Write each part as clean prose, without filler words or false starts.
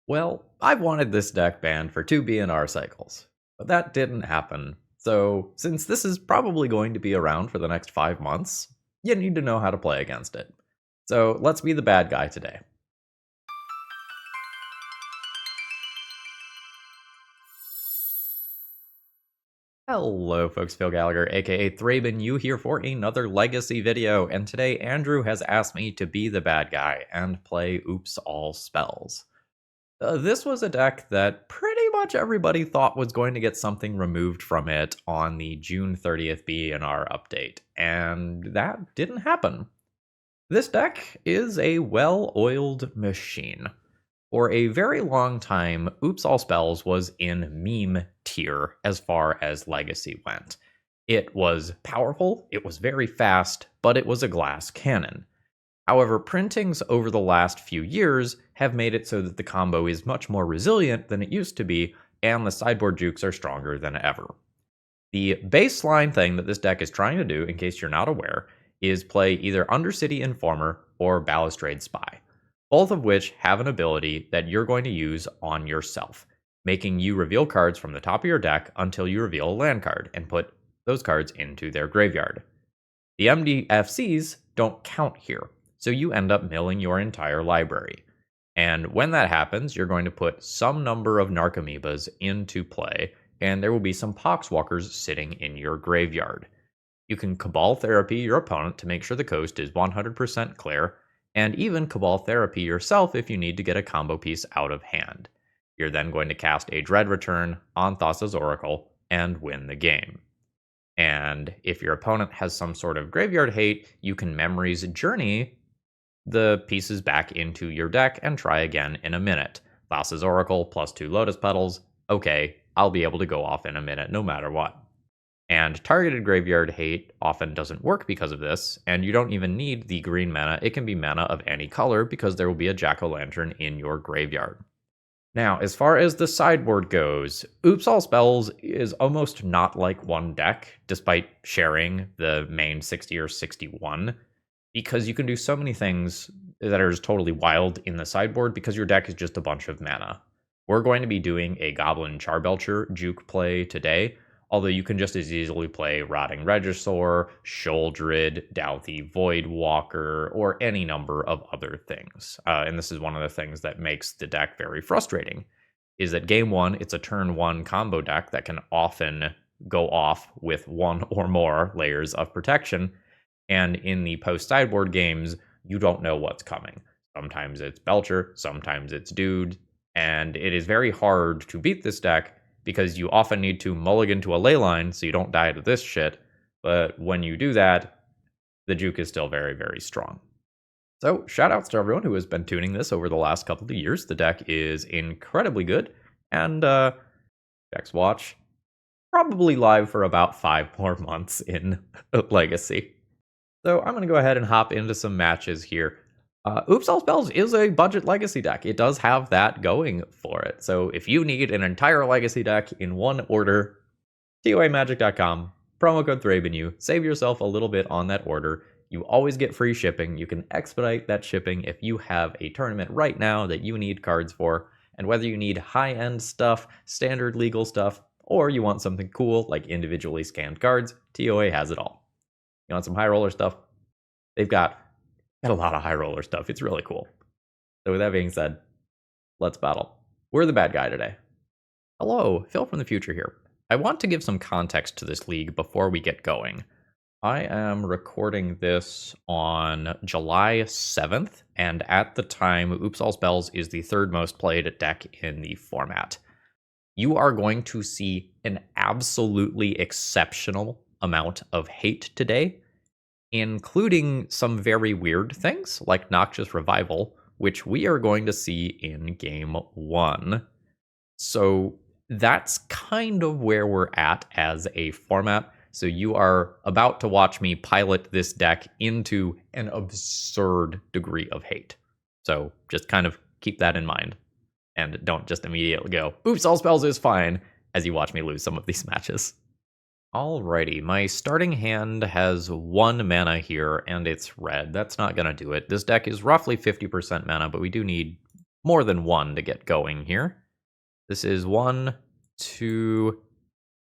Well, I've wanted this deck banned for 2 BNR cycles, but that didn't happen. So, since this is probably going to be around for the next 5 months, you need to know how to play against it. So, let's be the bad guy today. Hello folks, Phil Gallagher, aka ThrabenU here for another Legacy video, and today Andrew has asked me to be the bad guy and play Oops All Spells. This was a deck that pretty much everybody thought was going to get something removed from it on the June 30th BNR update, and that didn't happen. This deck is a well-oiled machine. For a very long time, Oops All Spells was in meme tier as far as Legacy went. It was powerful, it was very fast, but it was a glass cannon. However, printings over the last few years have made it so that the combo is much more resilient than it used to be, and the sideboard jukes are stronger than ever. The baseline thing that this deck is trying to do, in case you're not aware, is play either Undercity Informer or Balustrade Spy, both of which have an ability that you're going to use on yourself, making you reveal cards from the top of your deck until you reveal a land card and put those cards into their graveyard. The MDFCs don't count here, so you end up milling your entire library. And when that happens, you're going to put some number of Narcomoebas into play, and there will be some Poxwalkers sitting in your graveyard. You can Cabal Therapy your opponent to make sure the coast is 100% clear, and even Cabal Therapy yourself if you need to get a combo piece out of hand. You're then going to cast a Dread Return on Thassa's Oracle and win the game. And if your opponent has some sort of graveyard hate, you can Memories Journey the pieces back into your deck and try again in a minute. Thassa's Oracle plus 2 Lotus Petals, okay, I'll be able to go off in a minute no matter what. And targeted graveyard hate often doesn't work because of this, and you don't even need the green mana. It can be mana of any color because there will be a Jack-o'-lantern in your graveyard. Now, as far as the sideboard goes, Oops All Spells is almost not like one deck, despite sharing the main 60 or 61, because you can do so many things that are just totally wild in the sideboard because your deck is just a bunch of mana. We're going to be doing a Goblin Charbelcher juke play today, although you can just as easily play Rotting Regisaur, Sholdred, Douthie Voidwalker, or any number of other things. And this is one of the things that makes the deck very frustrating, is that game one, it's a turn one combo deck that can often go off with one or more layers of protection, and in the post-sideboard games, you don't know what's coming. Sometimes it's Belcher, sometimes it's Dude, and it is very hard to beat this deck because you often need to mulligan to a ley line so you don't die to this shit, but when you do that, the juke is still very, very strong. So, shoutouts to everyone who has been tuning this over the last couple of years. The deck is incredibly good, and Dex Watch, probably live for about 5 more months in Legacy. So I'm going to go ahead and hop into some matches here. Oops All Spells is a budget Legacy deck. It does have that going for it. So if you need an entire Legacy deck in one order, TOAmagic.com, promo code ThrabenU, save yourself a little bit on that order. You always get free shipping. You can expedite that shipping if you have a tournament right now that you need cards for. And whether you need high-end stuff, standard legal stuff, or you want something cool like individually scanned cards, TOA has it all. You want some high roller stuff? They've got a lot of high roller stuff. It's really cool. So with that being said, let's battle. We're the bad guy today. Hello, Phil from the future here. I want to give some context to this league before we get going. I am recording this on July 7th, and at the time, Oops All Spells is the third most played deck in the format. You are going to see an absolutely exceptional amount of hate today, including some very weird things like Noxious Revival, which we are going to see in game one. So that's kind of where we're at as a format. So you are about to watch me pilot this deck into an absurd degree of hate. So just kind of keep that in mind. And don't just immediately go, Oops, All Spells is fine, as you watch me lose some of these matches. Alrighty, my starting hand has 1 mana here, and it's red. That's not going to do it. This deck is roughly 50% mana, but we do need more than one to get going here. This is 1, 2,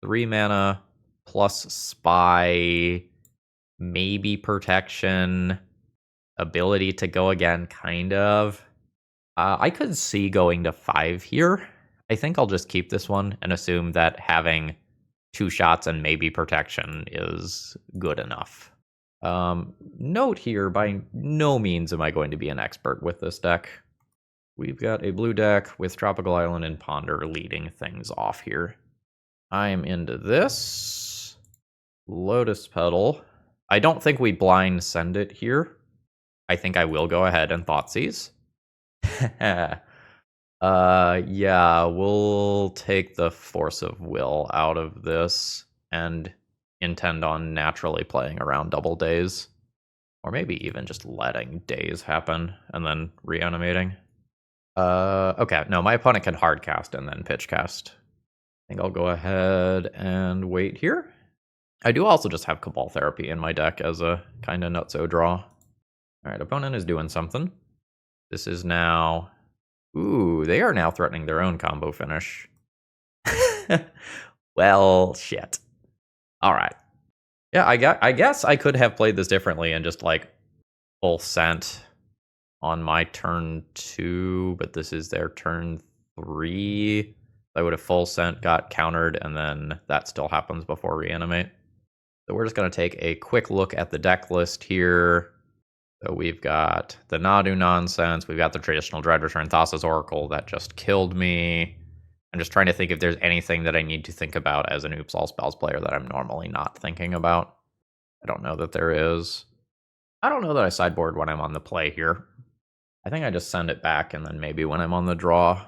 3 mana plus Spy, maybe Protection, ability to go again, kind of. I could see going to 5 here. I think I'll just keep this one and assume that having 2 shots and maybe Protection is good enough. Note here, by no means am I going to be an expert with this deck. We've got a blue deck with Tropical Island and Ponder leading things off here. I am into this. Lotus Petal. I don't think we blind send it here. I think I will go ahead and Thoughtseize. Yeah, we'll take the Force of Will out of this and intend on naturally playing around double days. Or maybe even just letting days happen and then reanimating. Okay, no, my opponent can hard cast and then pitch cast. I think I'll go ahead and wait here. I do also just have Cabal Therapy in my deck as a kind of nutso draw. Alright, opponent is doing something. This is now... Ooh, they are now threatening their own combo finish. Well, shit. Alright. Yeah, I guess I could have played this differently and just, like, full sent on my turn 2, but this is their turn 3. I would have full sent, got countered, and then that still happens before reanimate. So we're just going to take a quick look at the deck list here. So we've got the Nadu nonsense. We've got the traditional Dread Return Thassa's Oracle that just killed me. I'm just trying to think if there's anything that I need to think about as an Oops All Spells player that I'm normally not thinking about. I don't know that there is. I don't know that I sideboard when I'm on the play here. I think I just send it back, and then maybe when I'm on the draw,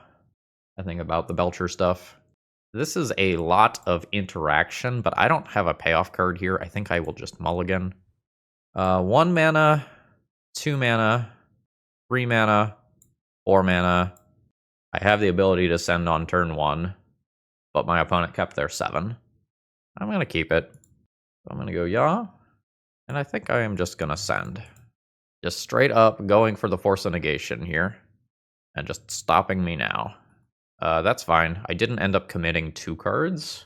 I think about the Belcher stuff. This is a lot of interaction, but I don't have a payoff card here. I think I will just mulligan. 1 mana, 2 mana, 3 mana, 4 mana. I have the ability to send on turn 1, but my opponent kept their 7. I'm going to keep it. So I'm going to go Yaw, and I think I am just going to send. Just straight up going for the Force of Negation here, and just stopping me now. That's fine. I didn't end up committing 2 cards,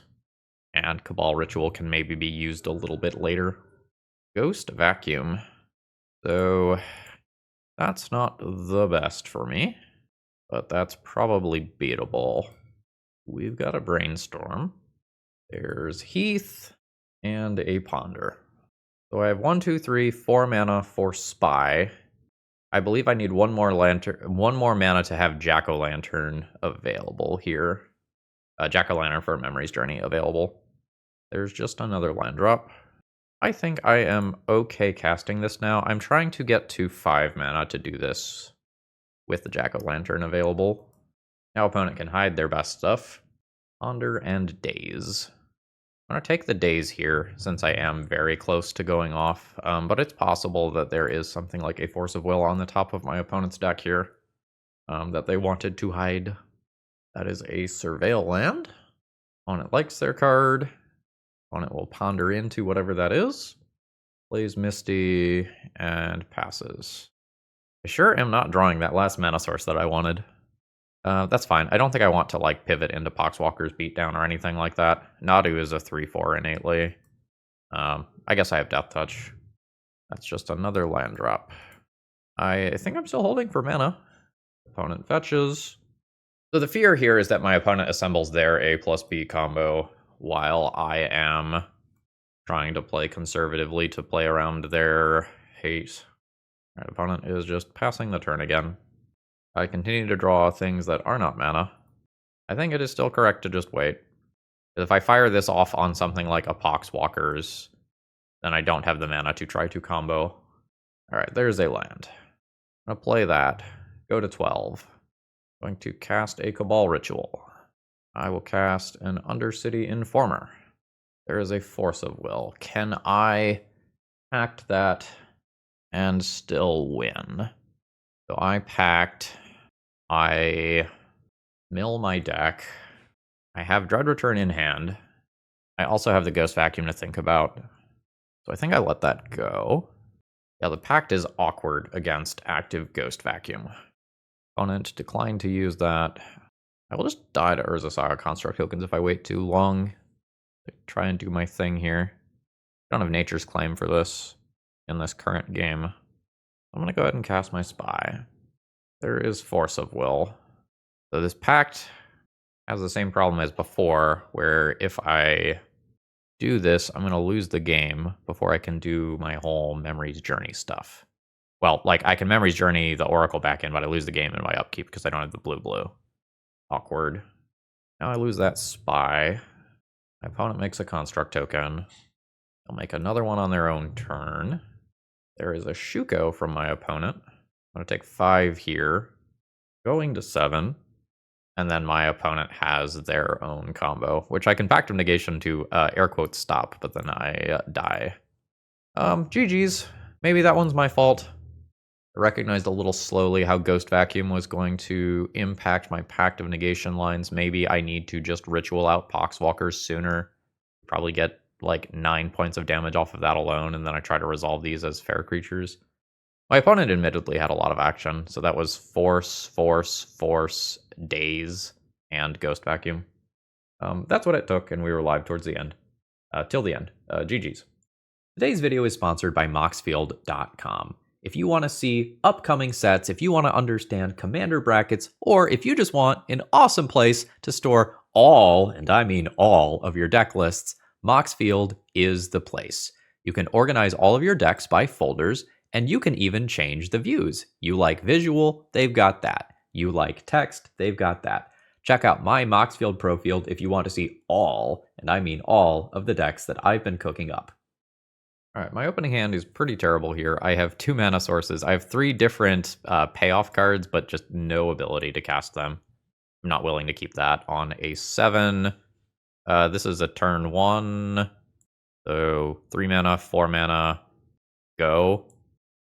and Cabal Ritual can maybe be used a little bit later. Ghost Vacuum. So that's not the best for me, but that's probably beatable. We've got a Brainstorm. There's Heath and a Ponder. So I have 1, 2, 3, 4 mana for Spy. I believe I need one more mana to have Jack-o'-lantern available here. Jack-o'-lantern for Memory's Journey available. There's just another land drop. I think I am okay casting this now. I'm trying to get to 5 mana to do this with the Jack-o'-lantern available. Now opponent can hide their best stuff. Ponder and Daze. I'm going to take the Daze here, since I am very close to going off, but it's possible that there is something like a Force of Will on the top of my opponent's deck here that they wanted to hide. That is a Surveil land. Opponent likes their card. Opponent will ponder into whatever that is. Plays Misty and passes. I sure am not drawing that last mana source that I wanted. That's fine. I don't think I want to like pivot into Poxwalker's Beatdown or anything like that. Nadu is a 3/4 innately. I guess I have Death Touch. That's just another land drop. I think I'm still holding for mana. Opponent fetches. So the fear here is that my opponent assembles their A+B combo while I am trying to play conservatively to play around their hate. All right, opponent is just passing the turn again. I continue to draw things that are not mana. I think it is still correct to just wait. If I fire this off on something like a Poxwalker's, then I don't have the mana to try to combo. Alright, there's a land. I'm going to play that. Go to 12. Going to cast a Cabal Ritual. I will cast an Undercity Informer. There is a Force of Will. Can I pact that and still win? So I pact. I mill my deck. I have Dread Return in hand. I also have the Ghost Vacuum to think about. So I think I let that go. Yeah, the Pact is awkward against active Ghost Vacuum. Opponent declined to use that. I will just die to Urza Saga Construct tokens if I wait too long. Try and do my thing here. I don't have Nature's Claim for this in this current game. I'm going to go ahead and cast my Spy. There is Force of Will. So this Pact has the same problem as before, where if I do this, I'm going to lose the game before I can do my whole Memory's Journey stuff. Well, like, I can Memory's Journey the Oracle back in, but I lose the game in my upkeep because I don't have the blue-blue. Awkward. Now I lose that Spy. My opponent makes a Construct token. They'll make another one on their own turn. There is a Shuko from my opponent. I'm going to take 5 here, going to 7. And then my opponent has their own combo, which I can Pact of Negation to air quotes stop, but then I die. GG's. Maybe that one's my fault. I recognized a little slowly how Ghost Vacuum was going to impact my Pact of Negation lines. Maybe I need to just ritual out Poxwalkers sooner. Probably get like 9 points of damage off of that alone, and then I try to resolve these as fair creatures. My opponent admittedly had a lot of action, so that was Force, Force, Force, Daze, and Ghost Vacuum. That's what it took, and we were live towards the end. Till the end. GG's. Today's video is sponsored by Moxfield.com. If you want to see upcoming sets, if you want to understand commander brackets, or if you just want an awesome place to store all, and I mean all, of your deck lists, Moxfield is the place. You can organize all of your decks by folders, and you can even change the views. You like visual, they've got that. You like text, they've got that. Check out my Moxfield Pro Field if you want to see all, and I mean all, of the decks that I've been cooking up. Alright, my opening hand is pretty terrible here. I have 2 mana sources. I have 3 different payoff cards, but just no ability to cast them. I'm not willing to keep that on a 7. This is a turn 1. So 3 mana, 4 mana, go.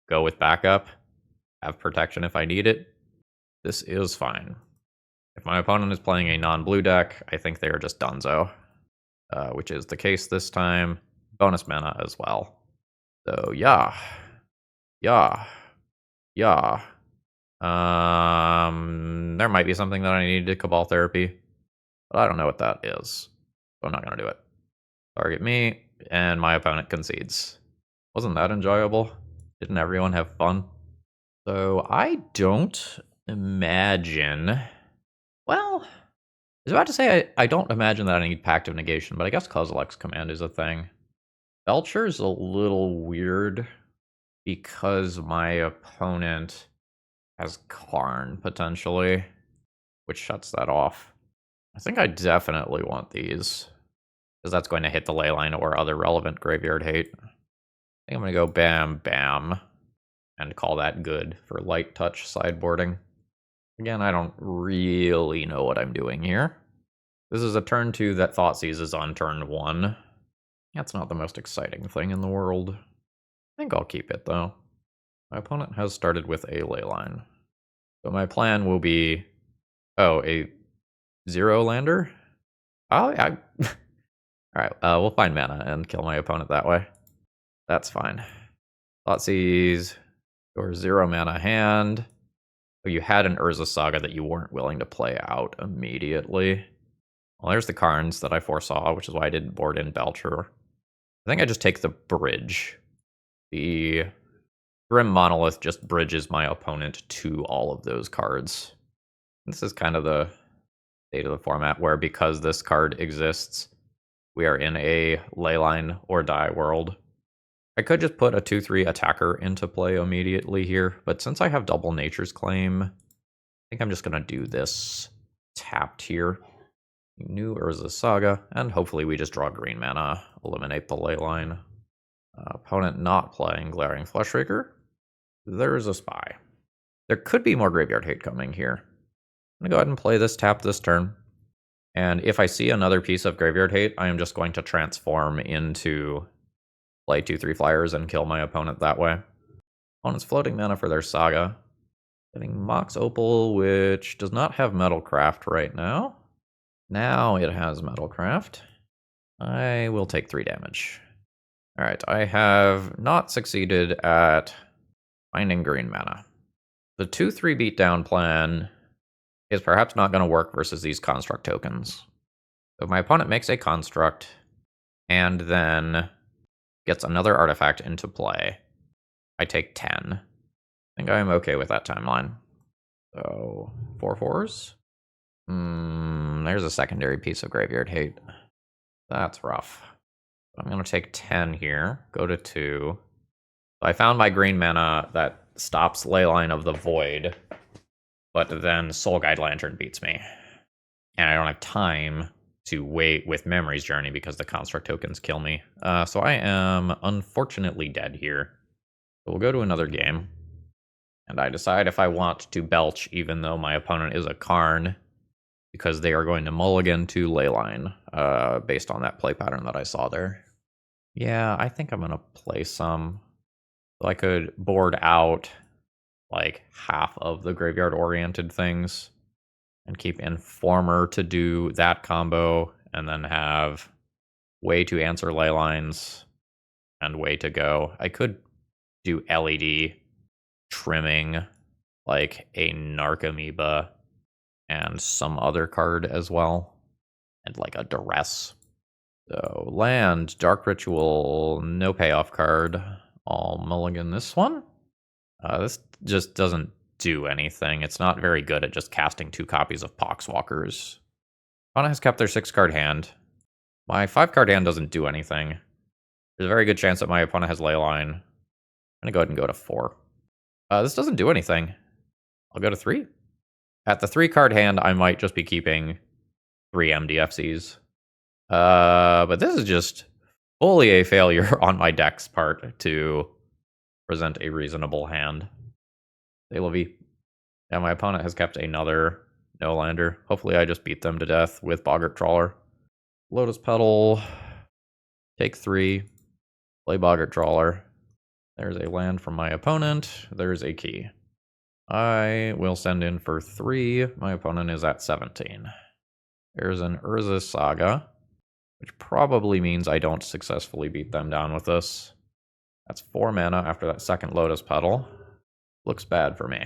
Go with backup. Have protection if I need it. This is fine. If my opponent is playing a non-blue deck, I think they are just donezo. Which is the case this time. Bonus mana as well. So yeah. Yeah. Yeah. There might be something that I need to Cabal Therapy, but I don't know what that is. So I'm not going to do it. Target me, and my opponent concedes. Wasn't that enjoyable? Didn't everyone have fun? So I don't imagine... Well, I was about to say I don't imagine that I need Pact of Negation, but I guess Kozilek's Command is a thing. Belcher's a little weird because my opponent has Karn, potentially, which shuts that off. I think I definitely want these, because that's going to hit the Leyline or other relevant graveyard hate. I think I'm going to go bam, bam, and call that good for light touch sideboarding. Again, I don't really know what I'm doing here. This is a turn 2 that Thoughtseize is on turn 1. That's not the most exciting thing in the world. I think I'll keep it, though. My opponent has started with a Leyline. So my plan will be... Oh, a 0 lander? Alright, we'll find mana and kill my opponent that way. That's fine. Thoughtseize, your 0 mana hand. Oh, you had an Urza Saga that you weren't willing to play out immediately. Well, there's the Karns that I foresaw, which is why I didn't board in Belcher. I think I just take the bridge. The Grim Monolith just bridges my opponent to all of those cards. This is kind of the state of the format where, because this card exists, we are in a Leyline or die world. I could just put a 2/3 attacker into play immediately here, but since I have double Nature's Claim, I think I'm just going to do this tapped here. New Urza Saga, and hopefully we just draw green mana, eliminate the Leyline. Opponent not playing Glaring Fleshraker. There's a Spy. There could be more graveyard hate coming here. I'm going to go ahead and play this tap this turn. And if I see another piece of graveyard hate, I am just going to transform into play 2/3 flyers and kill my opponent that way. Opponent's floating mana for their Saga. Getting Mox Opal, which does not have Metalcraft right now. Now it has Metalcraft. I will take 3 damage. Alright, I have not succeeded at finding green mana. The 2-3 beatdown plan is perhaps not going to work versus these construct tokens. So if my opponent makes a construct and then gets another artifact into play, I take 10. I think I'm okay with that timeline. So 4/4s. There's a secondary piece of graveyard hate. That's rough. I'm going to take 10 here, go to 2. So I found my green mana that stops Leyline of the Void, but then Soul Guide Lantern beats me. And I don't have time to wait with Memory's Journey because the construct tokens kill me. So I am unfortunately dead here. So we'll go to another game. And I decide if I want to belch even though my opponent is a Karn, because they are going to mulligan to Leyline, based on that play pattern that I saw there. Yeah, I think I'm going to play some. So I could board out like half of the graveyard-oriented things and keep Informer to do that combo, and then have way to answer Leylines and way to go. I could do LED trimming, like a Narcomoeba and some other card as well, and like a Duress. So land, Dark Ritual, no payoff card. I'll mulligan this one. This just doesn't do anything. It's not very good at just casting 2 copies of Poxwalkers. Opponent has kept their 6-card hand. My 5-card hand doesn't do anything. There's a very good chance that my opponent has Leyline. I'm gonna go ahead and go to 4. This doesn't do anything. I'll go to 3. At the 3-card hand, I might just be keeping 3 MDFCs. But this is just fully a failure on my deck's part to present a reasonable hand. Levy. Yeah, my opponent has kept another no-lander. Hopefully I just beat them to death with Boggart Trawler. Lotus Petal. Take 3. Play Boggart Trawler. There's a land from my opponent. There's a key. I will send in for 3. My opponent is at 17. There's an Urza Saga, which probably means I don't successfully beat them down with this. That's 4 mana after that second Lotus Petal. Looks bad for me.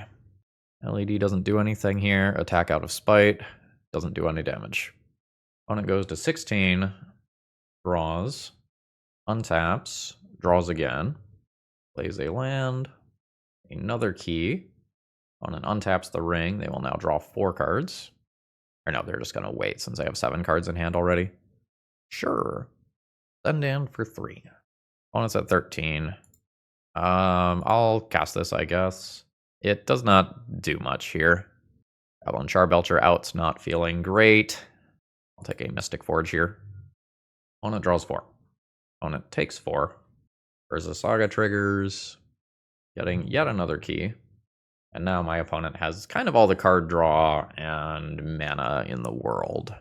LED doesn't do anything here. Attack out of spite. Doesn't do any damage. Opponent goes to 16. Draws. Untaps. Draws again. Plays a land. Another key. Opponent untaps the ring. They will now draw 4 cards. Or no, they're just going to wait since I have 7 cards in hand already. Sure. Send in for 3. Opponent's at 13. I'll cast this, I guess. It does not do much here. Goblin Charbelcher out's not feeling great. I'll take a Mystic Forge here. Opponent draws 4. Opponent takes 4. Urza Saga triggers. Getting yet another key. And now my opponent has kind of all the card draw and mana in the world.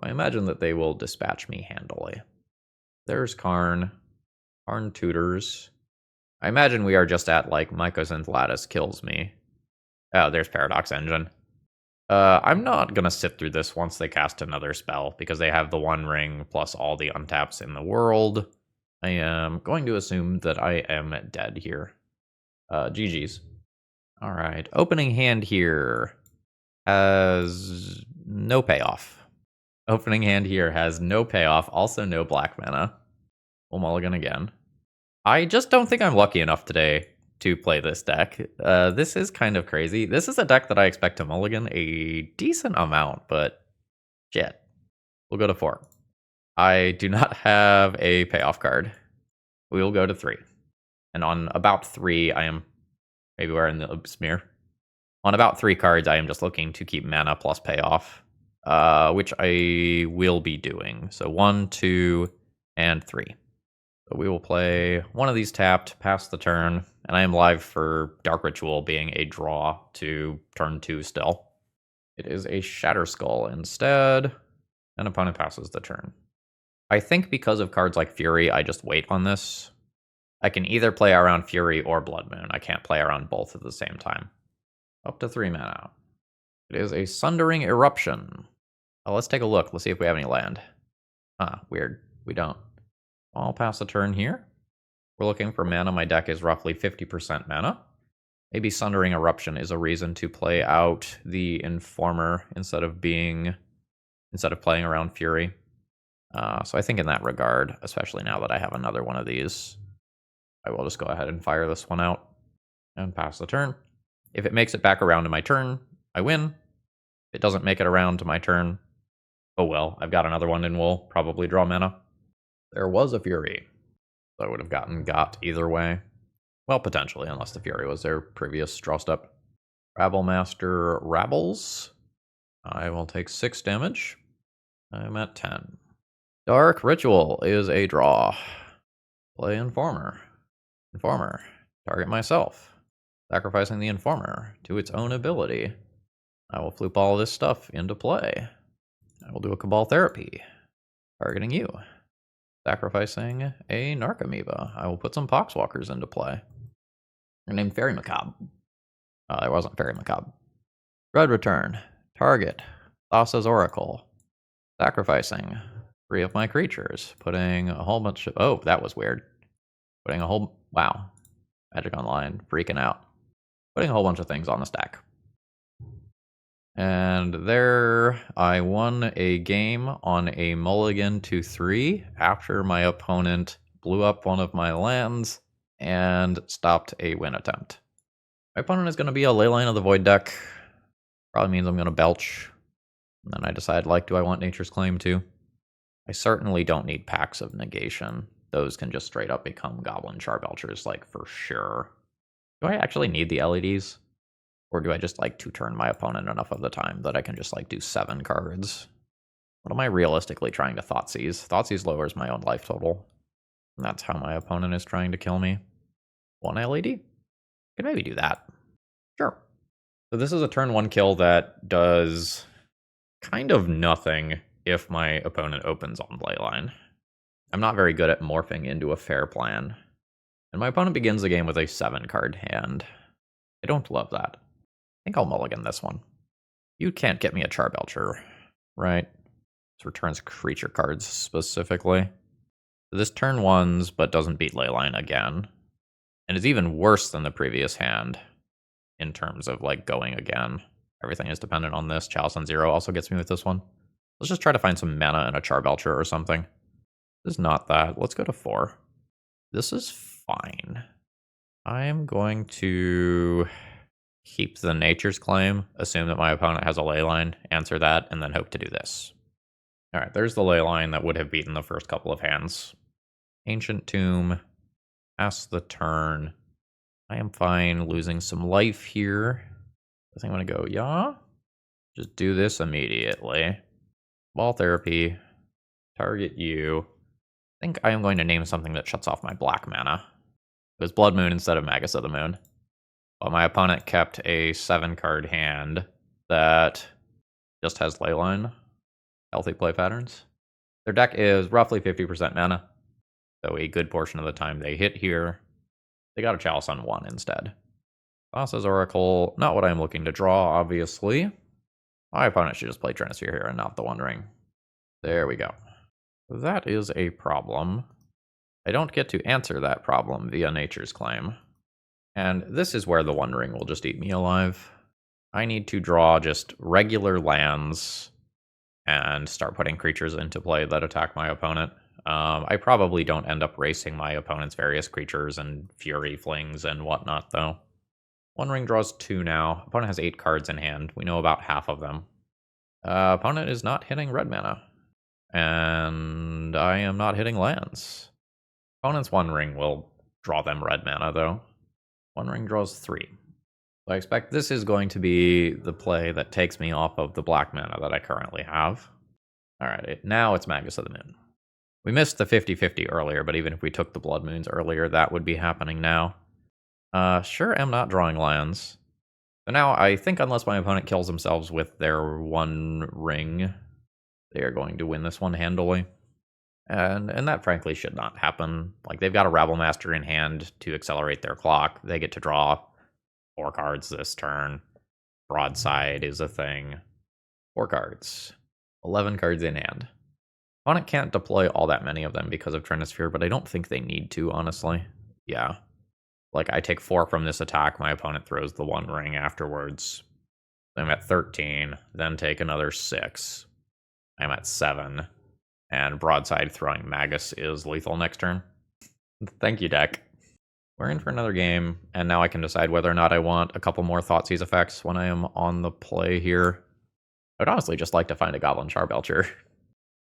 I imagine that they will dispatch me handily. There's Karn. Karn tutors. I imagine we are just at, like, Mycosynth Lattice kills me. Oh, there's Paradox Engine. I'm not going to sit through this once they cast another spell, because they have the 1 ring plus all the untaps in the world. I am going to assume that I am dead here. GG's. Alright, opening hand here has no payoff. Opening hand here has no payoff, also no black mana. We'll mulligan again. I just don't think I'm lucky enough today to play this deck. This is kind of crazy. This is a deck that I expect to mulligan a decent amount, but shit. We'll go to 4. I do not have a payoff card. We will go to 3. And on about 3, I am... Maybe we're in the smear. On about 3 cards, I am just looking to keep mana plus payoff, which I will be doing. So 1, 2, and 3. So we will play one of these tapped, pass the turn, and I am live for Dark Ritual being a draw to turn 2 still. It is a Shatter Skull instead, and opponent passes the turn. I think because of cards like Fury, I just wait on this. I can either play around Fury or Blood Moon. I can't play around both at the same time. Up to 3 mana. It is a Sundering Eruption. Oh, let's take a look. Let's see if we have any land. Weird. We don't. I'll pass a turn here. We're looking for mana. My deck is roughly 50% mana. Maybe Sundering Eruption is a reason to play out the Informer instead of playing around Fury. So I think in that regard, especially now that I have another one of these, I will just go ahead and fire this one out and pass the turn. If it makes it back around to my turn, I win. If it doesn't make it around to my turn, oh well, I've got another one and will probably draw mana. There was a Fury. So I would have gotten got either way. Well, potentially, unless the Fury was their previous draw step. Rabblemaster Rabbles. I will take 6 damage. I'm at 10. Dark Ritual is a draw. Play Informer. Informer. Target myself. Sacrificing the Informer to its own ability. I will floop all this stuff into play. I will do a Cabal Therapy. Targeting you. Sacrificing a Narcomoeba. I will put some Poxwalkers into play. They're named Fairy Macabre. There wasn't Fairy Macabre. Dread Return. Target. Thassa's Oracle. Sacrificing 3 of my creatures. Putting a whole bunch of... Oh, that was weird. Putting a whole... Wow. Magic Online. Freaking out. Putting a whole bunch of things on the stack. And there I won a game on a mulligan to 3 after my opponent blew up one of my lands and stopped a win attempt. My opponent is going to be a Leyline of the Void deck. Probably means I'm going to belch. And then I decide, do I want Nature's Claim too? I certainly don't need Pacts of Negation. Those can just straight up become Goblin Charbelchers, for sure. Do I actually need the LEDs? Or do I just to turn my opponent enough of the time that I can just do 7 cards? What am I realistically trying to Thoughtseize? Thoughtseize lowers my own life total. And that's how my opponent is trying to kill me. 1 LED? Could maybe do that. Sure. So this is a turn 1 kill that does kind of nothing if my opponent opens on Leyline. I'm not very good at morphing into a fair plan. And my opponent begins the game with a 7-card hand. I don't love that. I think I'll mulligan this one. You can't get me a Charbelcher, right? This returns creature cards specifically. So this turn 1's, but doesn't beat Leyline again. And is even worse than the previous hand in terms of going again. Everything is dependent on this. Chalice on 0 also gets me with this one. Let's just try to find some mana in a Charbelcher or something. This is not that. Let's go to 4. This is fine. I am going to keep the Nature's Claim, assume that my opponent has a Leyline, answer that, and then hope to do this. Alright, there's the Leyline that would have beaten the first couple of hands. Ancient Tomb. Pass the turn. I am fine losing some life here. I think I'm going to go, yeah? Just do this immediately. Ball Therapy. Target you. I think I am going to name something that shuts off my black mana. It was Blood Moon instead of Magus of the Moon. But my opponent kept a 7-card hand that just has Leyline. Healthy play patterns. Their deck is roughly 50% mana. So a good portion of the time they hit here. They got a Chalice on 1 instead. Thassa's Oracle, not what I'm looking to draw, obviously. My opponent should just play Trinisphere here and not the One Ring. There we go. That is a problem. I don't get to answer that problem via Nature's Claim. And this is where the One Ring will just eat me alive. I need to draw just regular lands and start putting creatures into play that attack my opponent. I probably don't end up racing my opponent's various creatures and Fury Flings and whatnot, though. One Ring draws 2 now. Opponent has 8 cards in hand. We know about half of them. Opponent is not hitting red mana. And I am not hitting lands. Opponent's One Ring will draw them red mana, though. One Ring draws 3. So I expect this is going to be the play that takes me off of the black mana that I currently have. Alright, now it's Magus of the Moon. We missed the 50-50 earlier, but even if we took the Blood Moons earlier, that would be happening now. Sure am not drawing lands. So now I think unless my opponent kills themselves with their One Ring, they are going to win this one handily. And that frankly should not happen. They've got a Rabblemaster in hand to accelerate their clock. They get to draw 4 cards this turn. Broadside is a thing. 4 cards. 11 cards in hand. Opponent can't deploy all that many of them because of Trinisphere, but I don't think they need to, honestly. Yeah. like, I take 4 from this attack, my opponent throws the 1 ring afterwards. I'm at 13, then take another 6. I'm at 7. And Broadside throwing Magus is lethal next turn. Thank you, deck. We're in for another game, and now I can decide whether or not I want a couple more Thoughtseize effects when I am on the play here. I'd honestly just like to find a Goblin Charbelcher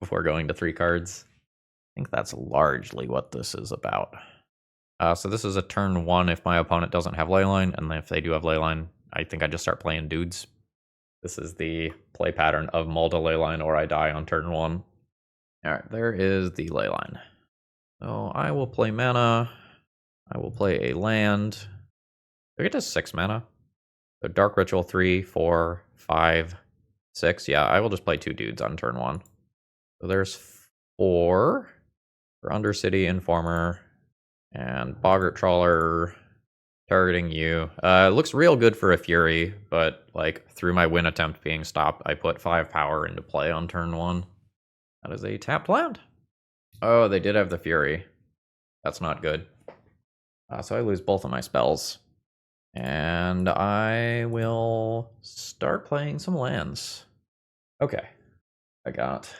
before going to 3 cards. I think that's largely what this is about. So this is a turn 1 if my opponent doesn't have Leyline, and if they do have Leyline, I think I just start playing dudes. This is the play pattern of Mulda Leyline or I die on turn 1. Alright, there is the Leyline. So I will play mana. I will play a land. I get to 6 mana. So Dark Ritual 3, 4, 5, 6. Yeah, I will just play 2 dudes on turn 1. So there's 4 for Undercity, Informer, and Boggart Trawler targeting you. It looks real good for a Fury, but like through my win attempt being stopped, I put 5 power into play on turn 1. That is a tapped land. Oh, they did have the Fury. That's not good. So I lose both of my spells. And I will start playing some lands. Okay. I got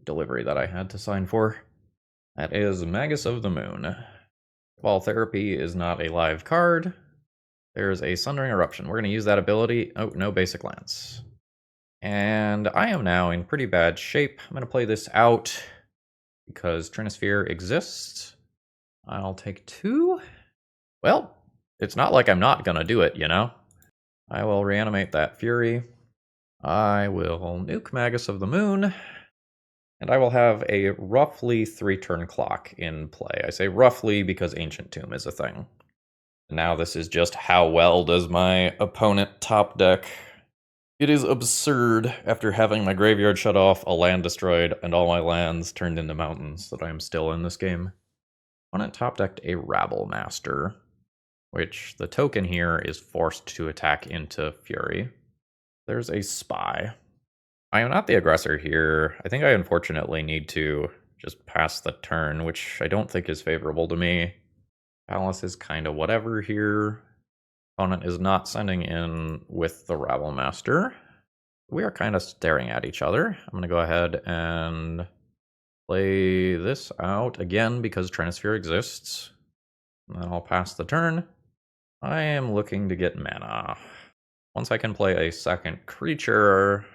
delivery that I had to sign for. That is Magus of the Moon. While Therapy is not a live card, there's a Sundering Eruption. We're going to use that ability. Oh, no basic lands. And I am now in pretty bad shape. I'm going to play this out because Trinisphere exists. I'll take 2. Well, it's not like I'm not going to do it, you know? I will reanimate that Fury. I will nuke Magus of the Moon. And I will have a roughly 3-turn clock in play. I say roughly because Ancient Tomb is a thing. Now this is just how well does my opponent top deck. It is absurd after having my graveyard shut off, a land destroyed, and all my lands turned into mountains that I am still in this game. Opponent top decked a Rabble Master, which the token here is forced to attack into Fury. There's a Spy. I am not the aggressor here. I think I unfortunately need to just pass the turn, which I don't think is favorable to me. Palace is kind of whatever here. Opponent is not sending in with the Rabble Master. We are kind of staring at each other. I'm going to go ahead and play this out again because Trinisphere exists. And then I'll pass the turn. I am looking to get mana. Once I can play a second creature,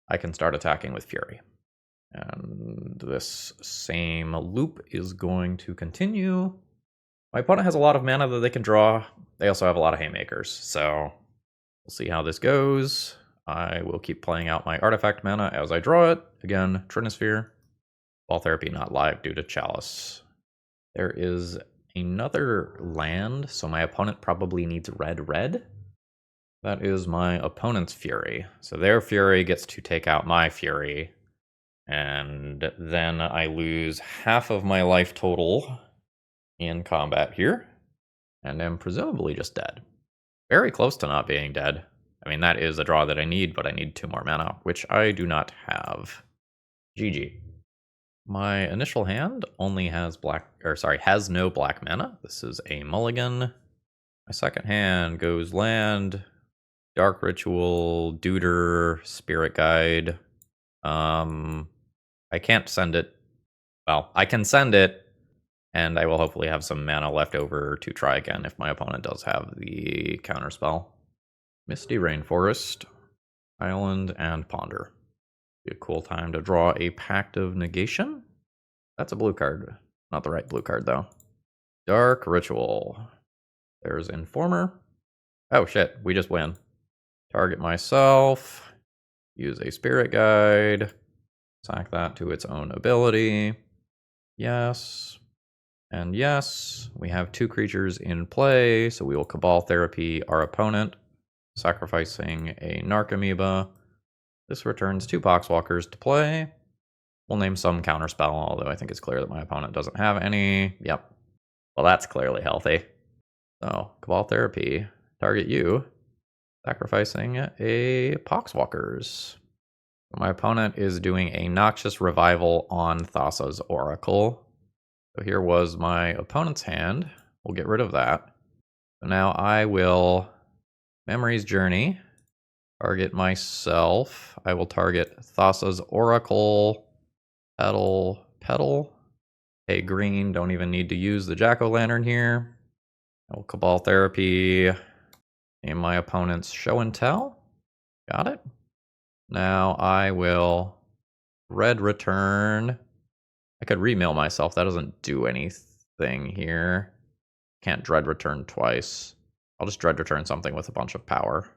I can start attacking with Fury. And this same loop is going to continue. My opponent has a lot of mana that they can draw. They also have a lot of Haymakers, so we'll see how this goes. I will keep playing out my artifact mana as I draw it. Again, Trinisphere. Ball Therapy not live due to Chalice. There is another land, so my opponent probably needs red. That is my opponent's Fury. So their Fury gets to take out my Fury. And then I lose half of my life total in combat here. And am presumably just dead. Very close to not being dead. I mean, that is a draw that I need, but I need 2 more mana, which I do not have. GG. My initial hand only has has no black mana. This is a mulligan. My second hand goes land, Dark Ritual, Deuter, Spirit Guide. I can't send it. Well, I can send it, and I will hopefully have some mana left over to try again if my opponent does have the counterspell. Misty Rainforest, Island, and Ponder. Be a cool time to draw a Pact of Negation. That's a blue card. Not the right blue card, though. Dark Ritual. There's Informer. Oh, shit. We just win. Target myself. Use a Spirit Guide. Sack that to its own ability. Yes. And yes. We have 2 creatures in play, so we will Cabal Therapy our opponent, sacrificing a Narcomoeba. This returns 2 Poxwalkers to play. We'll name some counterspell, although I think it's clear that my opponent doesn't have any. Yep. Well, that's clearly healthy. So, Cabal Therapy, target you, sacrificing a Poxwalkers. My opponent is doing a Noxious Revival on Thassa's Oracle. So here was my opponent's hand. We'll get rid of that. So now I will Memory's Journey, target myself. I will target Thassa's Oracle, Petal. Hey, green, don't even need to use the Jack-o'-lantern here. I will Cabal Therapy, name my opponent's Show and Tell. Got it. Now I will Red Return. I could remill myself. That doesn't do anything here. Can't Dread Return twice. I'll just Dread Return something with a bunch of power.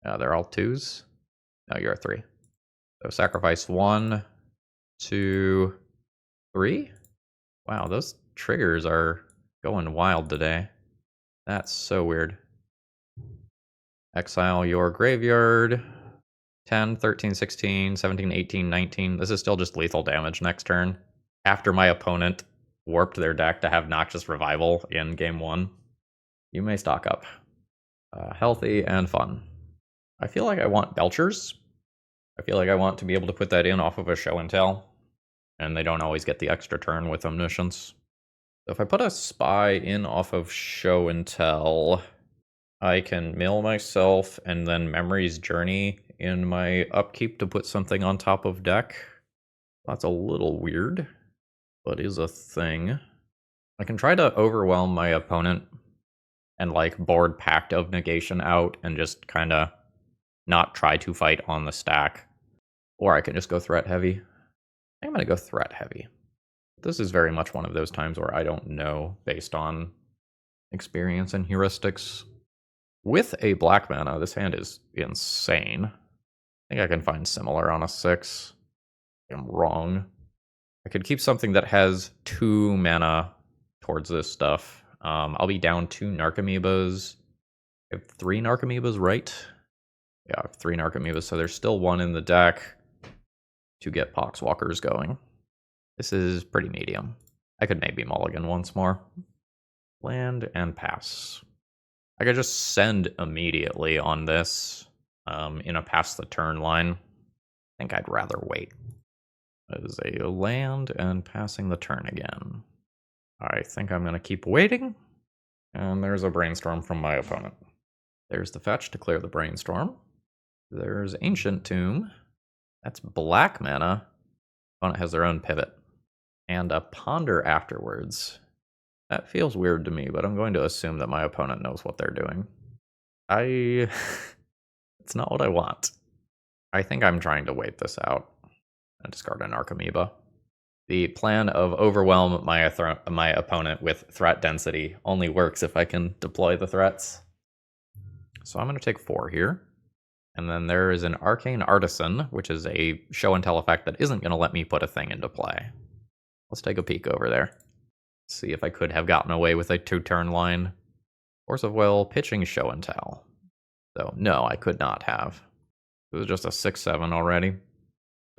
They're all 2s. No, you're a 3. So sacrifice 1, 2, 3. Wow, those triggers are going wild today. That's so weird. Exile your graveyard. 10, 13, 16, 17, 18, 19. This is still just lethal damage next turn. After my opponent warped their deck to have Noxious Revival in game 1. You may stock up. Healthy and fun. I feel like I want Belchers. I feel like I want to be able to put that in off of a Show and Tell. And they don't always get the extra turn with Omniscience. So if I put a Spy in off of Show and Tell, I can mill myself and then Memory's Journey in my upkeep to put something on top of deck. That's a little weird, but is a thing. I can try to overwhelm my opponent and like board Pact of Negation out and just kind of not try to fight on the stack. Or I can just go threat heavy. I'm going to go threat heavy. This is very much one of those times where I don't know based on experience and heuristics. With a black mana, this hand is insane. I think I can find similar on a 6. I'm wrong. I could keep something that has 2 mana towards this stuff. I'll be down 2 Narcomoebas. I have 3 Narcomoebas, right? Yeah, I have 3 Narcomoebas, so there's still 1 in the deck to get Poxwalkers going. This is pretty medium. I could maybe mulligan once more. Land and pass. I could just send immediately on this in a pass the turn line. I think I'd rather wait. That is a land and passing the turn again. I think I'm going to keep waiting. And there's a Brainstorm from my opponent. There's the fetch to clear the Brainstorm. There's Ancient Tomb. That's black mana. Opponent has their own pivot. And a Ponder afterwards. That feels weird to me, but I'm going to assume that my opponent knows what they're doing. It's not what I want. I think I'm trying to wait this out and discard an Archamoeba. The plan of overwhelm my opponent with threat density only works if I can deploy the threats. So I'm going to take 4 here. And then there is an Arcane Artisan, which is a show and tell effect that isn't going to let me put a thing into play. Let's take a peek over there. See if I could have gotten away with a 2-turn line. Force of Will, pitching show and tell. So no, I could not have. It was just a 6-7 already.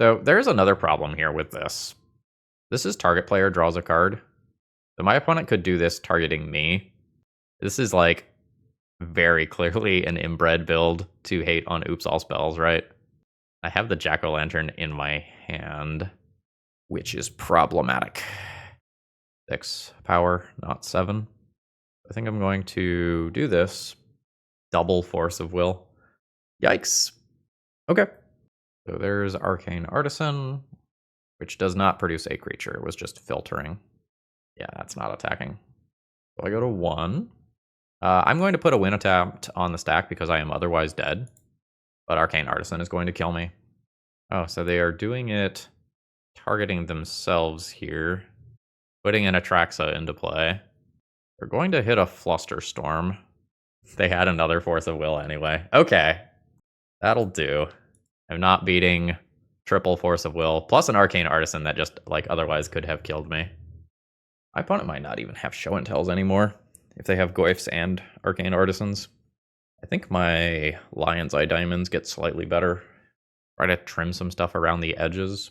So there's another problem here with this. This is target player draws a card. So my opponent could do this targeting me. This is like very clearly an inbred build to hate on Oops All Spells, right? I have the Jack-o'-lantern in my hand, which is problematic. 6 power, not 7. I think I'm going to do this. Double Force of Will. Yikes. Okay. So there's Arcane Artisan, which does not produce a creature. It was just filtering. Yeah, that's not attacking. So I go to 1. I'm going to put a win attempt on the stack because I am otherwise dead. But Arcane Artisan is going to kill me. Oh, so they are doing it targeting themselves here. Putting an Atraxa into play. They're going to hit a Flusterstorm. They had another Force of Will anyway. Okay. That'll do. I'm not beating triple Force of Will, plus an Arcane Artisan that just, like, otherwise could have killed me. My opponent might not even have Show and Tells anymore, if they have Goyfs and Arcane Artisans. I think my Lion's Eye Diamonds get slightly better. Try to trim some stuff around the edges.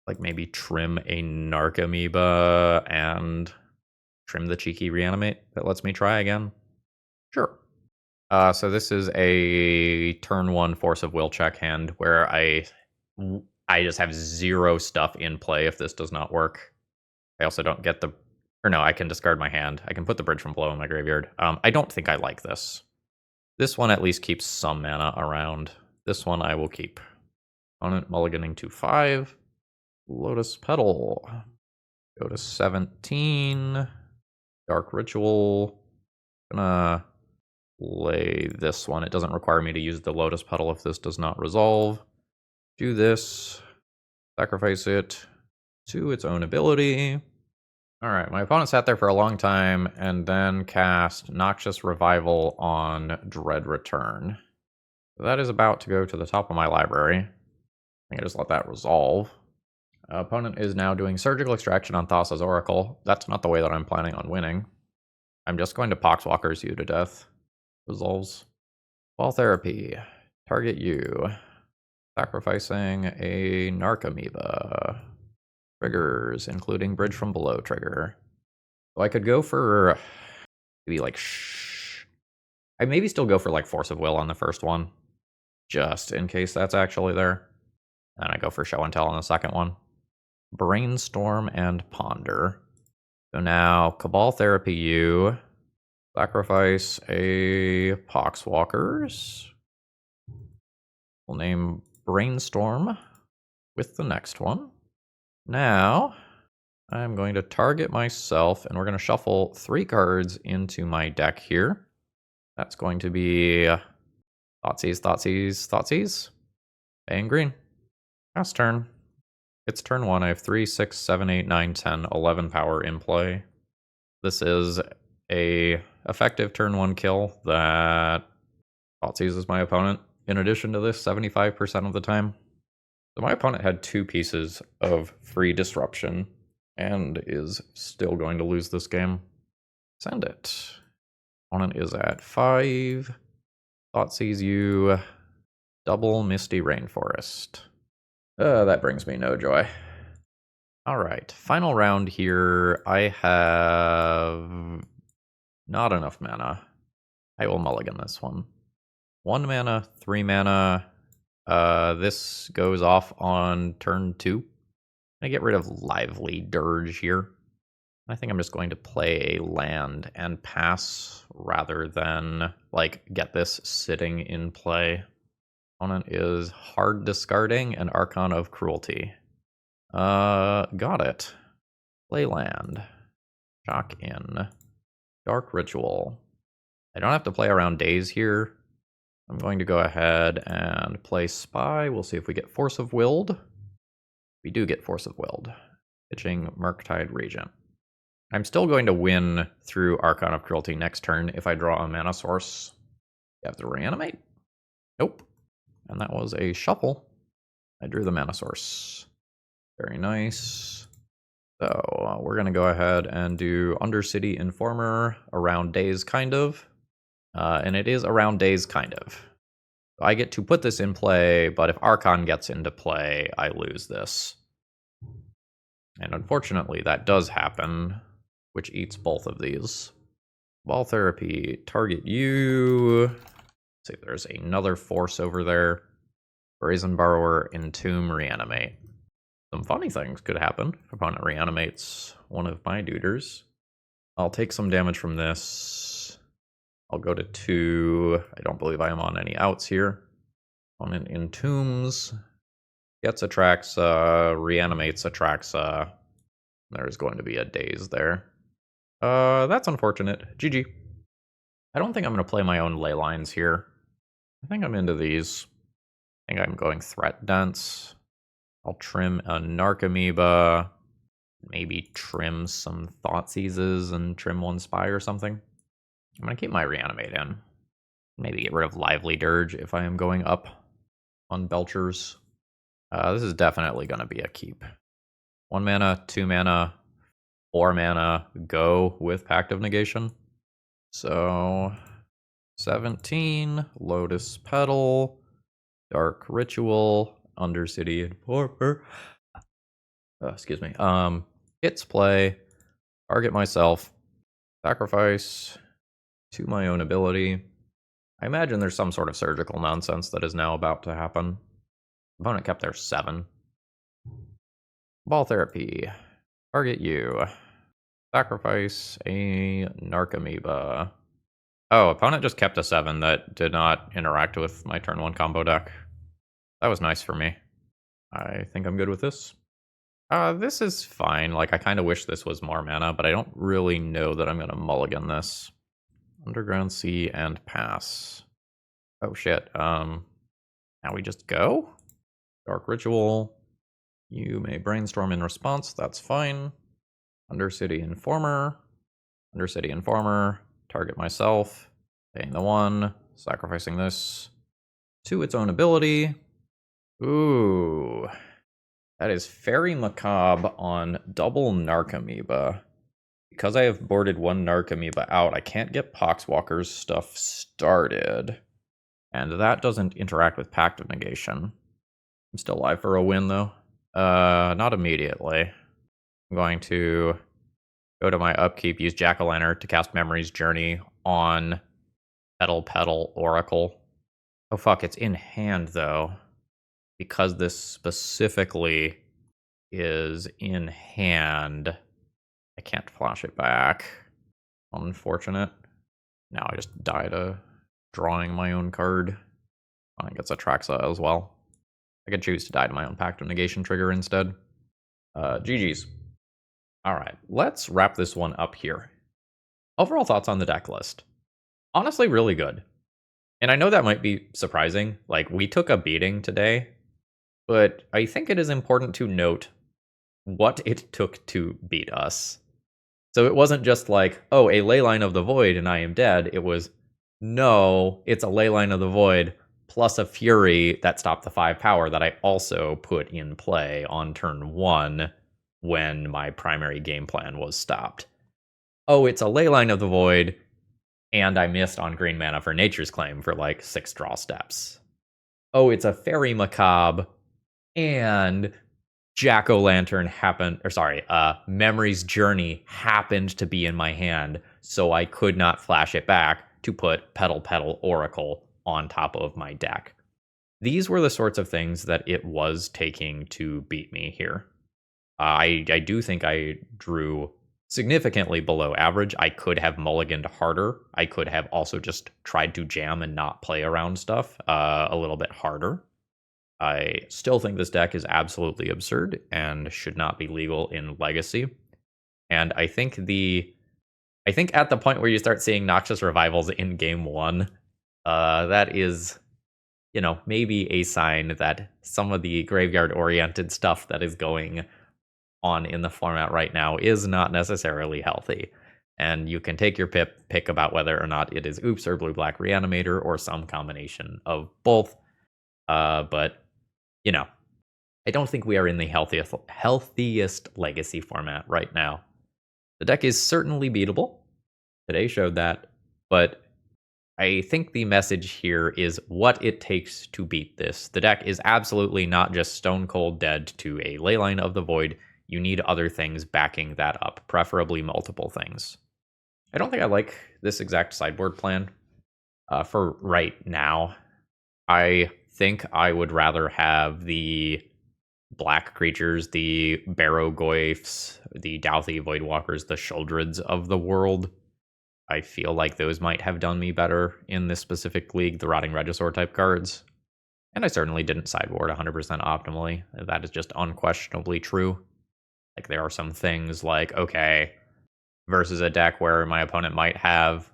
Like maybe trim a Narcomoeba and trim the cheeky Reanimate that lets me try again. Sure. So this is a turn 1 Force of Will check hand where I just have 0 stuff in play if this does not work. I also don't get the Or no, I can discard my hand. I can put the Bridge from Below in my graveyard. I don't think I like this. This one at least keeps some mana around. This one I will keep. Opponent mulliganing to 5. Lotus Petal. Go to 17. Dark Ritual. Gonna play this one. It doesn't require me to use the Lotus Petal if this does not resolve. Do this. Sacrifice it to its own ability. Alright, my opponent sat there for a long time and then cast Noxious Revival on Dread Return. That is about to go to the top of my library. I think I just let that resolve. Opponent is now doing Surgical Extraction on Thassa's Oracle. That's not the way that I'm planning on winning. I'm just going to Poxwalkers you to death. Resolves. Ball Therapy. Target you. Sacrificing a Narcomoeba. Triggers, including Bridge from Below trigger. So I could go for maybe like I maybe still go for like Force of Will on the first one, just in case that's actually there. And I go for Show and Tell on the second one. Brainstorm and Ponder. So now Cabal Therapy you. Sacrifice a Poxwalkers. We'll name Brainstorm with the next one. Now, I'm going to target myself, and we're going to shuffle 3 cards into my deck here. That's going to be Thoughtseize, and green. Last turn. It's turn 1. I have 3, 6, 7, 8, 9, 10, 11 power in play. This is a effective turn 1 kill that Thoughtseizes my opponent. In addition to this, 75% of the time. So my opponent had 2 pieces of free disruption and is still going to lose this game. Send it. Opponent is at 5. Thoughtseize you. Double Misty Rainforest. That brings me no joy. Alright, final round here. I have not enough mana. I will mulligan this one. 1 mana, 3 mana. This goes off on turn 2. I get rid of Lively Dirge here. I think I'm just going to play a land and pass rather than like get this sitting in play. Opponent is hard discarding and Archon of Cruelty. Got it. Play land. Shock in. Dark Ritual. I don't have to play around days here. I'm going to go ahead and play Spy. We'll see if we get Force of Willed. We do get Force of Willed. Pitching Murktide Regent. I'm still going to win through Archon of Cruelty next turn if I draw a mana source. You have to reanimate? Nope. And that was a shuffle. I drew the mana source. Very nice. So we're going to go ahead and do Undercity Informer around days, kind of. And it is around days, kind of. So I get to put this in play, but if Archon gets into play, I lose this. And unfortunately, that does happen, which eats both of these. Ball Therapy, target you. Let's see if there's another force over there. Brazen Borrower, Entomb, Reanimate. Some funny things could happen if opponent reanimates one of my duders. I'll take some damage from this. I'll go to 2. I don't believe I am on any outs here. Opponent entombs. Gets Atraxa, reanimates Atraxa. There's going to be a daze there. That's unfortunate. GG. I don't think I'm going to play my own ley lines here. I think I'm into these. I think I'm going Threat Dense. I'll trim a Narcomoeba. Maybe trim some Thoughtseizes and trim 1 Spy or something. I'm going to keep my Reanimate in. Maybe get rid of Lively Dirge if I am going up on Belchers. This is definitely going to be a keep. 1 mana, 2 mana, 4 mana, go with Pact of Negation. So, 17, Lotus Petal, Dark Ritual, Undercity Informer. Excuse me. Hits play, target myself, sacrifice to my own ability. I imagine there's some sort of surgical nonsense that is now about to happen. Opponent kept their 7. Ball Therapy. Target you. Sacrifice a Narcomoeba. Oh, opponent just kept a 7 that did not interact with my turn 1 combo deck. That was nice for me. I think I'm good with this. This is fine. Like, I kind of wish this was more mana, but I don't really know that I'm going to mulligan this. Underground Sea and pass. Oh, shit. Now we just go? Dark Ritual. You may brainstorm in response. That's fine. Undercity Informer. Undercity Informer. Target myself. Paying the 1. Sacrificing this to its own ability. Ooh. That is Fairy Macabre on double Narcomoeba. Because I have boarded 1 Narcomoeba out, I can't get Poxwalker's stuff started. And that doesn't interact with Pact of Negation. I'm still alive for a win, though. Not immediately. I'm going to go to my upkeep, use Jack-o'-lantern to cast Memory's Journey on Petal Oracle. Oh fuck, it's in hand, though. Because this specifically is in hand, I can't flash it back. Unfortunate. Now I just die to drawing my own card. I think it's a Traxa as well. I could choose to die to my own Pact of Negation trigger instead. GG's. Alright, let's wrap this one up here. Overall thoughts on the deck list. Honestly, really good. And I know that might be surprising. Like, we took a beating today, but I think it is important to note what it took to beat us. So it wasn't just like, oh, a Leyline of the Void and I am dead. It was, no, it's a Leyline of the Void plus a Fury that stopped the 5 power that I also put in play on turn 1 when my primary game plan was stopped. Oh, it's a Leyline of the Void, and I missed on green mana for Nature's Claim for like 6 draw steps. Oh, it's a Fairy Macabre, and Jack-o'-lantern happened, or sorry, Memory's Journey happened to be in my hand, so I could not flash it back to put Petal Oracle on top of my deck. These were the sorts of things that it was taking to beat me here. I do think I drew significantly below average. I could have mulliganed harder. I could have also just tried to jam and not play around stuff a little bit harder. I still think this deck is absolutely absurd and should not be legal in Legacy. And I think at the point where you start seeing Noxious Revivals in game 1, that is, maybe a sign that some of the graveyard-oriented stuff that is going on in the format right now is not necessarily healthy. And you can take your pick about whether or not it is Oops or Blue-Black Reanimator or some combination of both. But I don't think we are in the healthiest Legacy format right now. The deck is certainly beatable. Today showed that. But I think the message here is what it takes to beat this. The deck is absolutely not just stone cold dead to a Leyline of the Void. You need other things backing that up, preferably multiple things. I don't think I like this exact sideboard plan for right now. I think I would rather have the black creatures, the Barrow-goyfs, the Dauthi Voidwalkers, the Sheoldreds of the world. I feel like those might have done me better in this specific league, the Rotting Regisaur type cards. And I certainly didn't sideboard 100% optimally. That is just unquestionably true. Like, there are some things like, okay, versus a deck where my opponent might have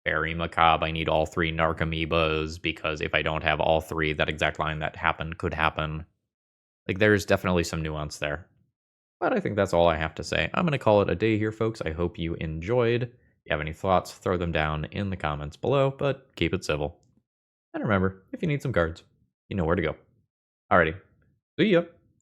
Fairy Macabre, I need all 3 Narcomoebas, because if I don't have all 3, that exact line that happened could happen. Like, there's definitely some nuance there. But I think that's all I have to say. I'm going to call it a day here, folks. I hope you enjoyed. If you have any thoughts, throw them down in the comments below, but keep it civil. And remember, if you need some cards, you know where to go. Alrighty, see ya!